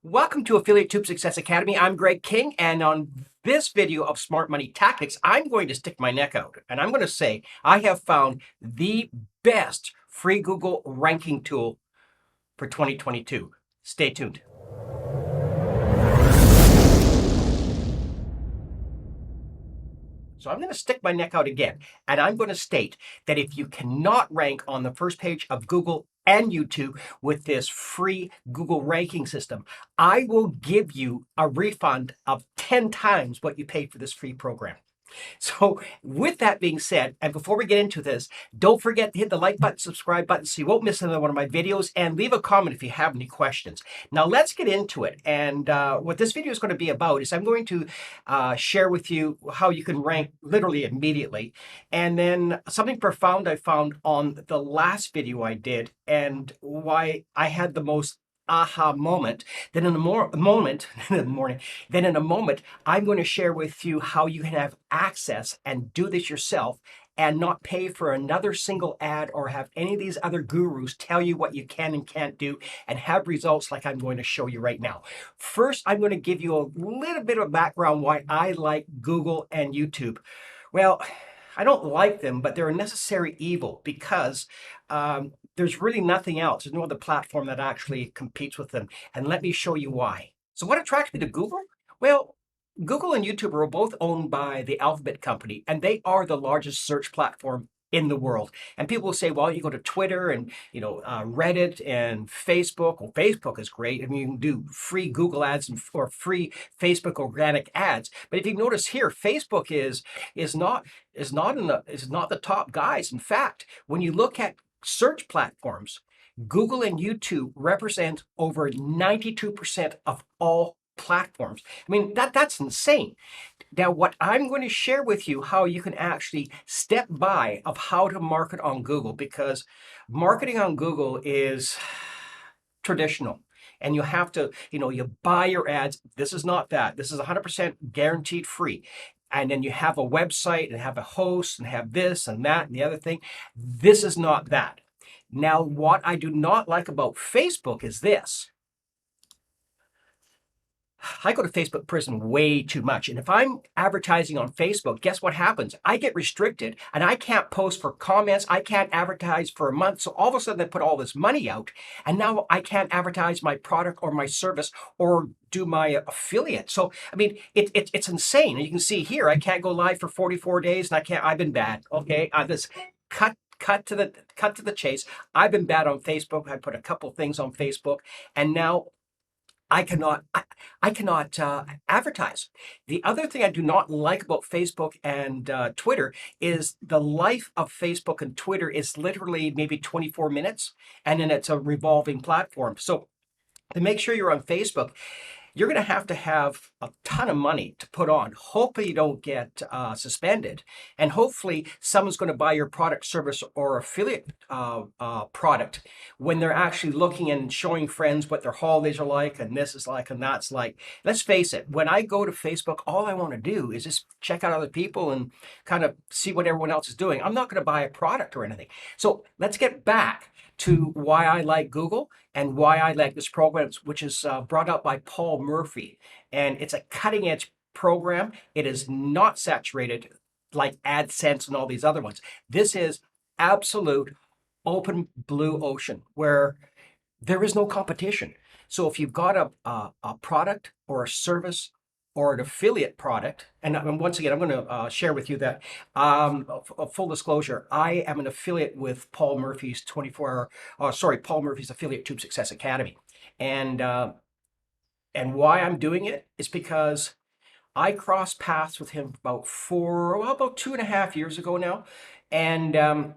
Welcome to Affiliate Tube Success Academy. I'm Greg King, and on this video of Smart Money Tactics, I'm going to stick my neck out, and I'm going to say I have found the best free Google ranking tool for 2022. Stay tuned. So I'm going to stick my neck out again, and I'm going to state that if you cannot rank on the first page of Google and YouTube with this free Google ranking system, I will give you a refund of 10 times what you paid for this free program. So with that being said, and before we get into this, don't forget to hit the like button, subscribe button so you won't miss another one of my videos, and leave a comment if you have any questions. Now let's get into it. And what this video is going to be about is I'm going to share with you how you can rank literally immediately. And then something profound I found on the last video I did and why I had the most aha moment. Then in a moment, I'm going to share with you how you can have access and do this yourself and not pay for another single ad or have any of these other gurus tell you what you can and can't do and have results like I'm going to show you right now. First, I'm going to give you a little bit of background why I like Google and YouTube. Well, I don't like them, but they're a necessary evil because there's really nothing else. There's no other platform that actually competes with them. And let me show you why. So what attracted me to Google? Well, Google and YouTube are both owned by the Alphabet company, and they are the largest search platform in the world. And people will say, well, you go to Twitter and Reddit and Facebook. Well, Facebook is great. I mean, you can do free Google ads or free Facebook organic ads. But if you notice here, Facebook is not the top guys. In fact, when you look at search platforms, Google and YouTube represent over 92% of all platforms. I mean, that's insane. Now, what I'm going to share with you how you can actually step by of how to market on Google, because marketing on Google is traditional. And you have to, you buy your ads. This is not that. This is 100% guaranteed free. And then you have a website and have a host and have this and that and the other thing. This is not that. Now, what I do not like about Facebook is this. I go to Facebook prison way too much. And if I'm advertising on Facebook, guess what happens? I get restricted and I can't post for comments. I can't advertise for a month. So all of a sudden they put all this money out and now I can't advertise my product or my service or do my affiliate. So, I mean, it's insane. And you can see here, I can't go live for 44 days and I've been bad. Okay. I just cut to the chase. I've been bad on Facebook. I put a couple things on Facebook and now I cannot advertise. The other thing I do not like about Facebook and Twitter is the life of Facebook and Twitter is literally maybe 24 minutes, and then it's a revolving platform. So to make sure you're on Facebook, you're going to have a ton of money to put on. Hopefully you don't get suspended. And hopefully someone's going to buy your product, service, or affiliate product when they're actually looking and showing friends what their holidays are like and this is like and that's like. Let's face it, when I go to Facebook, all I want to do is just check out other people and kind of see what everyone else is doing. I'm not going to buy a product or anything. So let's get back to why I like Google and why I like this program, which is brought up by Paul Murphy. And it's a cutting edge program. It is not saturated like AdSense and all these other ones. This is absolute open blue ocean where there is no competition. So if you've got a product or a service or an affiliate product, and once again, I'm going to share with you that full disclosure, I am an affiliate with Paul Murphy's Paul Murphy's Affiliate Tube Success Academy, and why I'm doing it is because I crossed paths with him about 2.5 years ago now, and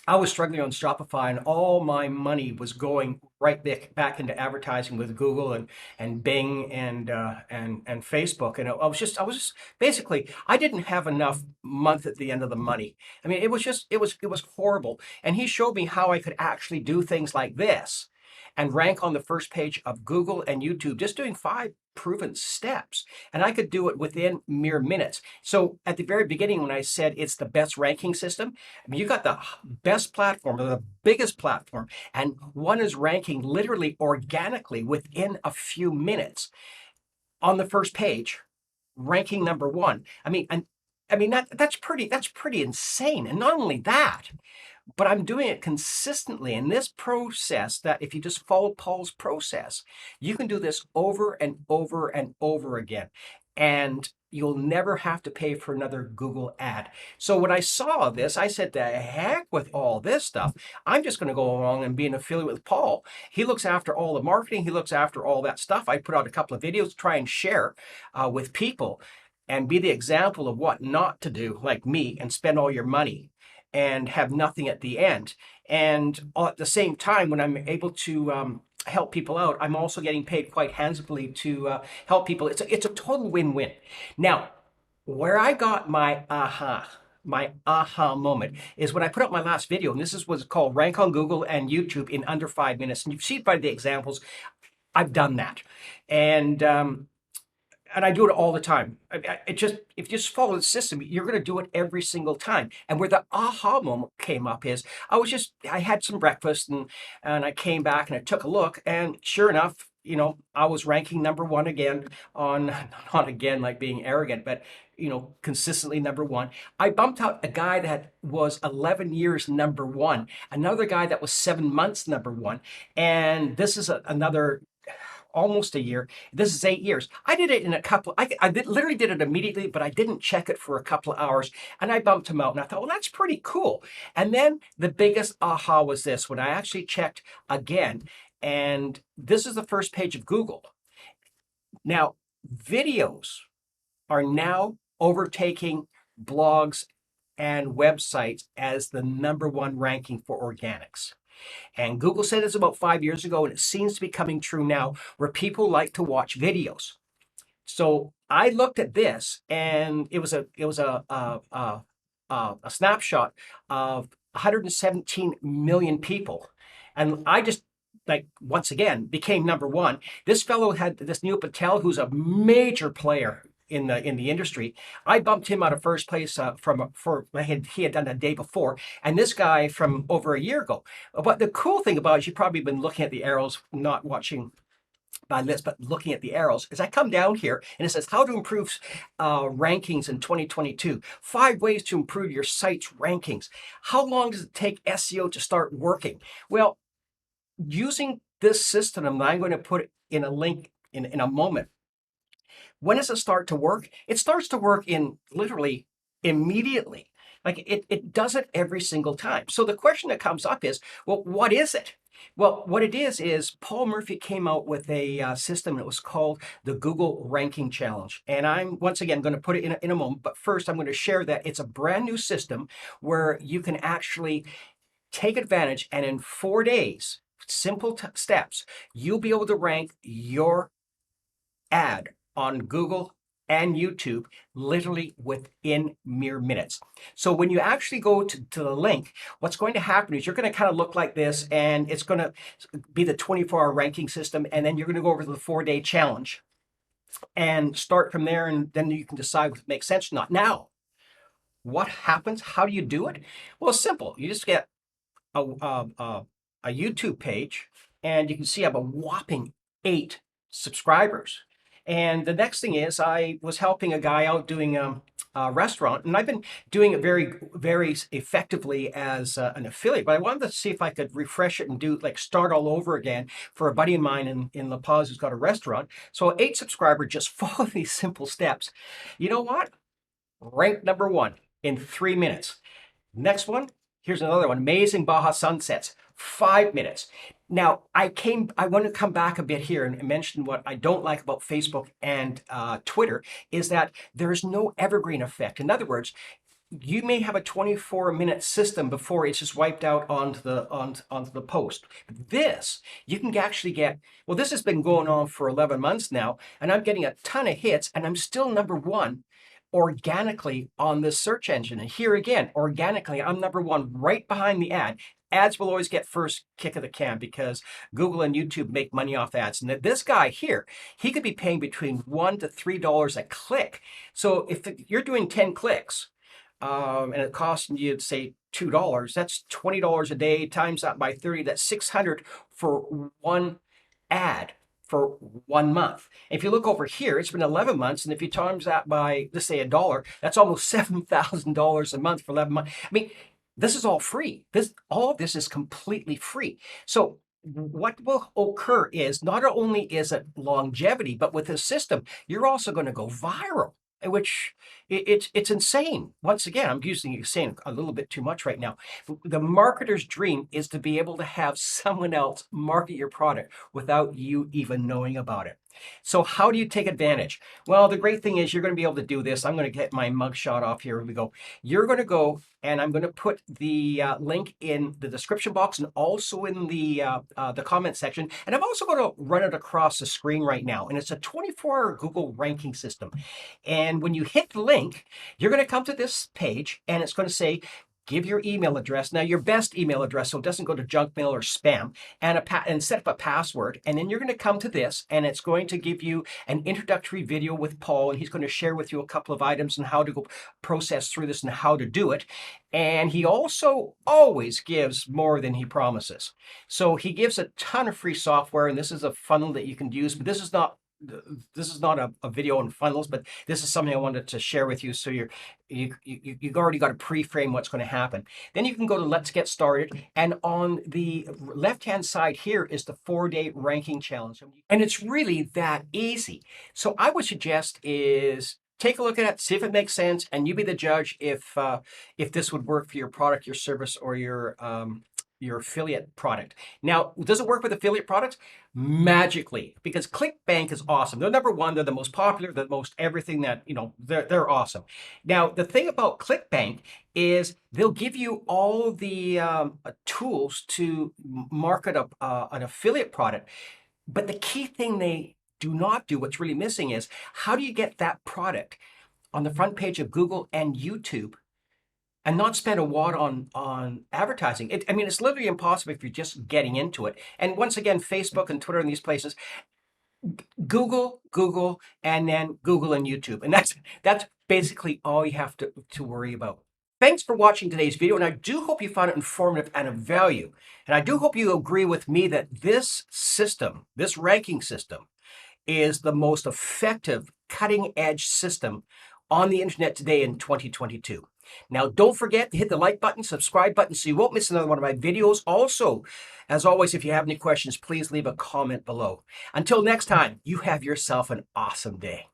I was struggling on Shopify, and all my money was going right back into advertising with Google and Bing and Facebook. And I was just basically, I didn't have enough month at the end of the money. I mean, it was horrible. And he showed me how I could actually do things like this. and rank on the first page of Google and YouTube, just doing 5 proven steps. And I could do it within mere minutes. So at the very beginning, when I said it's the best ranking system, I mean, you got the best platform, or the biggest platform, and one is ranking literally organically within a few minutes on the first page, ranking number one. That's pretty insane. And not only that, but I'm doing it consistently in this process, that if you just follow Paul's process, you can do this over and over and over again. And you'll never have to pay for another Google ad. So when I saw this, I said, the heck with all this stuff. I'm just going to go along and be an affiliate with Paul. He looks after all the marketing. He looks after all that stuff. I put out a couple of videos to try and share with people and be the example of what not to do, like me, and spend all your money and have nothing at the end. And at the same time, when I'm able to help people out, I'm also getting paid quite handsomely to help people. It's a total win-win. Now, where I got my aha moment is when I put up my last video, and this is what's called Rank on Google and YouTube in under 5 minutes. And you see by the examples, I've done that. And I do it all the time. If you just follow the system, you're going to do it every single time. And where the aha moment came up is, I had some breakfast and I came back and I took a look, and sure enough, I was ranking number one again on, not again like being arrogant, but consistently number one. I bumped out a guy that was 11 years number one, another guy that was 7 months number one, and this is another almost a year. This is 8 years. I did it in a couple, literally did it immediately, but I didn't check it for a couple of hours, and I bumped him out, and I thought, well, that's pretty cool. And then the biggest aha was this, when I actually checked again, and this is the first page of Google. Now, videos are now overtaking blogs and websites as the number one ranking for organics. And Google said this about 5 years ago, and it seems to be coming true now, where people like to watch videos. So I looked at this, and it was a snapshot of 117 million people, and I just, like, once again became number one. This fellow had this Neil Patel, who's a major player in the industry. I bumped him out of first place he had done a day before, and this guy from over a year ago. But the cool thing about it is, you've probably been looking at the arrows, not watching my list, but looking at the arrows, as I come down here and it says how to improve rankings in 2022. 5 ways to improve your site's rankings. How long does it take SEO to start working? Well, using this system that I'm going to put in a link in a moment, when does it start to work? It starts to work in literally immediately. Like it does it every single time. So the question that comes up is, well, what is it? Well, what it is Paul Murphy came out with a system that was called the Google Ranking Challenge. And I'm, once again, going to put it in a moment. But first, I'm going to share that it's a brand new system where you can actually take advantage, and in 4 days, simple steps, you'll be able to rank your ad on Google and YouTube literally within mere minutes. So when you actually go to the link, what's going to happen is you're going to kind of look like this, and it's going to be the 24-hour ranking system, and then you're going to go over to the 4-day challenge and start from there, and then you can decide if it makes sense or not. Now, what happens? How do you do it? Well, it's simple. You just get a YouTube page, and you can see I have a whopping 8 subscribers. And the next thing is, I was helping a guy out doing a restaurant, and I've been doing it very, very effectively as an affiliate, but I wanted to see if I could refresh it and start all over again for a buddy of mine in La Paz who's got a restaurant. So 8 subscriber, just follow these simple steps. You know what? Ranked number 1 in 3 minutes. Next one, here's another one, amazing Baja sunsets, 5 minutes. Now, I want to come back a bit here and mention what I don't like about Facebook and Twitter is that there's no evergreen effect. In other words, you may have a 24-minute system before it's just wiped out onto the post. This, you can actually get, well, this has been going on for 11 months now, and I'm getting a ton of hits, and I'm still number 1 organically on this search engine. And here again, organically, I'm number 1 right behind the ad. ads will always get first kick of the can because Google and YouTube make money off ads. And this guy here, he could be paying between $1 to $3 a click. So if you're doing 10 clicks, and it costs you, say, $2, that's $20 a day times that by 30, that's 600 for one ad for 1 month. If you look over here, it's been 11 months, and if you times that by, let's say, $1, that's almost $7,000 a month for 11 months. I mean, this is all free. All of this is completely free. So what will occur is not only is it longevity, but with this system, you're also going to go viral, which it's insane. Once again, I'm using insane a little bit too much right now. The marketer's dream is to be able to have someone else market your product without you even knowing about it. So how do you take advantage? Well, the great thing is you're going to be able to do this. I'm going to get my mugshot off here. Here we go. You're going to go, and I'm going to put the link in the description box and also in the comment section. And I'm also going to run it across the screen right now. And it's a 24-hour Google ranking system. And when you hit the link, you're going to come to this page, and it's going to say, give your email address. Now, your best email address, so it doesn't go to junk mail or spam, and set up a password. And then you're going to come to this, and it's going to give you an introductory video with Paul, and he's going to share with you a couple of items and how to go process through this and how to do it. And he also always gives more than he promises. So he gives a ton of free software, and this is a funnel that you can use, but this is not a video on funnels, but this is something I wanted to share with you. So you've already got a pre-frame what's going to happen. Then you can go to Let's Get Started. And on the left-hand side here is the 4-day ranking challenge. And it's really that easy. So I would suggest is take a look at it, see if it makes sense, and you be the judge if this would work for your product, your service, or your affiliate product. Now, does it work with affiliate products? Magically, because ClickBank is awesome. They're number one. They're the most popular, the most everything that, they're awesome. Now, the thing about ClickBank is they'll give you all the tools to market an affiliate product. But the key thing they do not do, what's really missing, is how do you get that product on the front page of Google and YouTube and not spend a wad on advertising? It's literally impossible if you're just getting into it. And once again, Facebook and Twitter and these places, Google, and then Google and YouTube. And that's basically all you have to worry about. Thanks for watching today's video, and I do hope you found it informative and of value. And I do hope you agree with me that this system, this ranking system, is the most effective cutting-edge system on the internet today in 2022. Now, don't forget to hit the like button, subscribe button, so you won't miss another one of my videos. Also, as always, if you have any questions, please leave a comment below. Until next time, you have yourself an awesome day.